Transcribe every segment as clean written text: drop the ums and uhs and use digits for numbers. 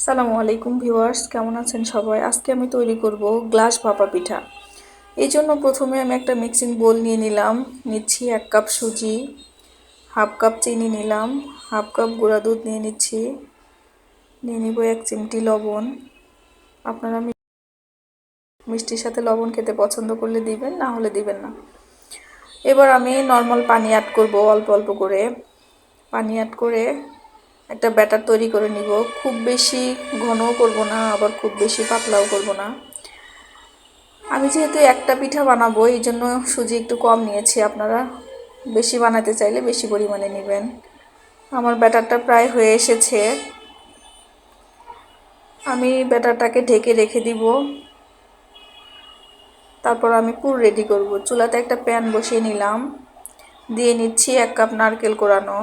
সালামু আলাইকুম ভিউয়ার্স, কেমন আছেন সবাই? আজকে আমি তৈরি করব গ্লাস ভাপা পিঠা। এই জন্য প্রথমে আমি একটা মিক্সিং বোল নিচ্ছি 1 কাপ সুজি, হাফ কাপ চিনি নিলাম, হাফ কাপ গুঁড়া দুধ নিয়ে নিব 1 চিমটি লবণ। আপনারা মিষ্টির সাথে লবণ খেতে পছন্দ করলে দিবেন, না হলে দিবেন না। এবার আমি নর্মাল পানি অ্যাড করব, অল্প অল্প করে পানি অ্যাড করে একটা ব্যাটার তৈরি করে নিব। খুব বেশি ঘনও করব না, আবার খুব বেশি পাতলাও করব না। আমি যেহেতু একটা পিঠা বানাবো, এই জন্য সুজি একটু কম নিয়েছি। আপনারা বেশি বানাতে চাইলে বেশি পরিমাণে নেবেন। আমার ব্যাটারটা প্রায় হয়ে এসেছে। আমি ব্যাটারটাকে ঢেকে রেখে দিব। তারপর আমি পুর রেডি করব। চুলাতে একটা প্যান বসিয়ে নিলাম, দিয়ে নিচ্ছি 1 কাপ নারকেল কোড়ানো।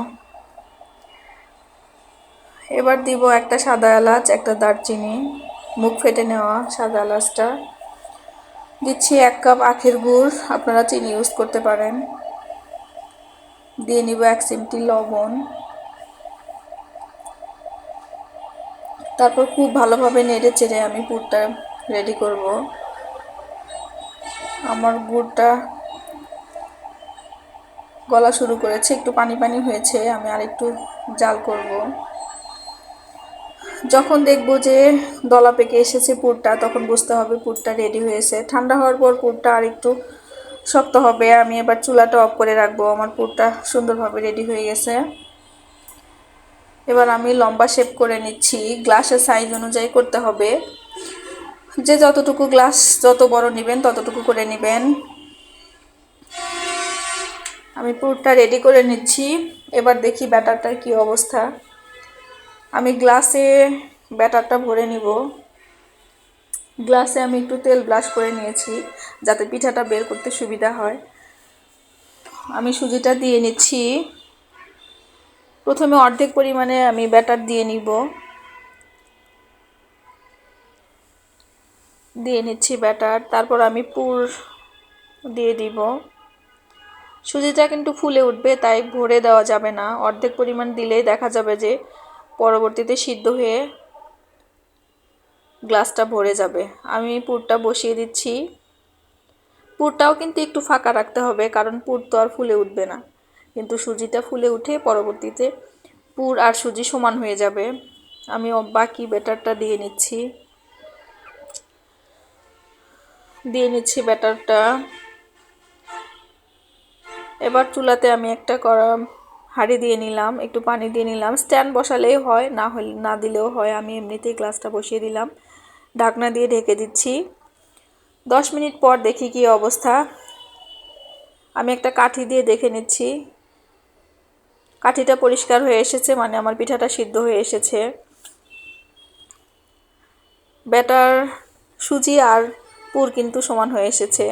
এবার দিব একটা সাদা এলাচ, একটা দারচিনি, মুখ ফেটে নেওয়া সাদা এলাচটা। দিচ্ছি 1 কাপ আখের গুড়, আপনারা চিনি ইউজ করতে পারেন। দিয়ে নিব 1 চিমটি লবণ। তারপর খুব ভালোভাবে নেড়ে চেড়ে আমি পুরটা রেডি করব। আমার গুড়টা গলা শুরু করেছে, একটু পানি পানি হয়েছে, আমি আরেকটু জাল করব। যখন দেখব যে দলা পেকে এসেছে পুরটা, তখন বুঝতে হবে পুরটা রেডি হয়েছে। ঠান্ডা হওয়ার পর পুরটা আরেকটু শক্ত হবে। আমি এবার চুলাটা অফ করে রাখবো। আমার পুরটা সুন্দরভাবে রেডি হয়ে গেছে। এবার আমি লম্বা শেপ করে নিচ্ছি। গ্লাসের সাইজ অনুযায়ী করতে হবে, যে যতটুকু গ্লাস যত বড় নেবেন ততটুকু করে নেবেন। আমি পুরটা রেডি করে নিচ্ছি। এবার দেখি ব্যাটারটার কি অবস্থা। আমি গ্লাসে ব্যাটারটা ভরে নিব। গ্লাসে আমি একটু তেল ব্রাশ করে নিয়েছি, যাতে পিঠাটা বের করতে সুবিধা হয়। আমি সুজিটা দিয়ে নিচ্ছি। প্রথমে অর্ধেক পরিমাণে আমি ব্যাটার দিয়ে নিচ্ছি ব্যাটার। তারপর আমি পুর দিয়ে দিব। সুজিটা কিন্তু ফুলে উঠবে, তাই ভরে দেওয়া যাবে না। অর্ধেক পরিমাণ দিলেই দেখা যাবে যে পরবর্তীতে সিদ্ধ হয়ে গ্লাসটা ভরে যাবে। আমি পুরটা বসিয়ে দিচ্ছি। পুরটাও কিন্তু একটু ফাঁকা রাখতে হবে, কারণ পুর তো আর ফুলে উঠবে না, কিন্তু সুজিটা ফুলে উঠে পরবর্তীতে পুর আর সুজি সমান হয়ে যাবে। আমি বাকি ব্যাটারটা দিয়ে নিচ্ছি ব্যাটারটা। এবার চুলাতে আমি একটা হাঁড়ি দিয়ে নিলাম, একটু পানি দিয়ে নিলাম। স্ট্যান্ড বসালেই হয়, না দিলেও হয়। আমি এমনিতেই গ্লাসটা বসিয়ে দিলাম, ঢাকনা দিয়ে ঢেকে দিচ্ছি। 10 মিনিট পর দেখি কি অবস্থা। আমি একটা কাঠি দিয়ে দেখে নিচ্ছি। কাঠিটা পরিষ্কার হয়ে এসেছে, মানে আমার পিঠাটা সিদ্ধ হয়ে এসেছে। ব্যাটার, সুজি আর পুর কিন্তু সমান হয়ে এসেছে।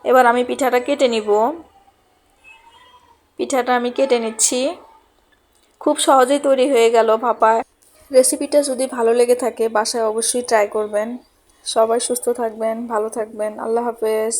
এবার আমি পিঠাটা কেটে নিচ্ছি। খুব সহজেই তৈরি হয়ে গেল ভাপা। রেসিপিটা যদি ভালো লেগে থাকে বাসায় অবশ্যই ট্রাই করবেন। সবাই সুস্থ থাকবেন, ভালো থাকবেন। আল্লাহ হাফেজ।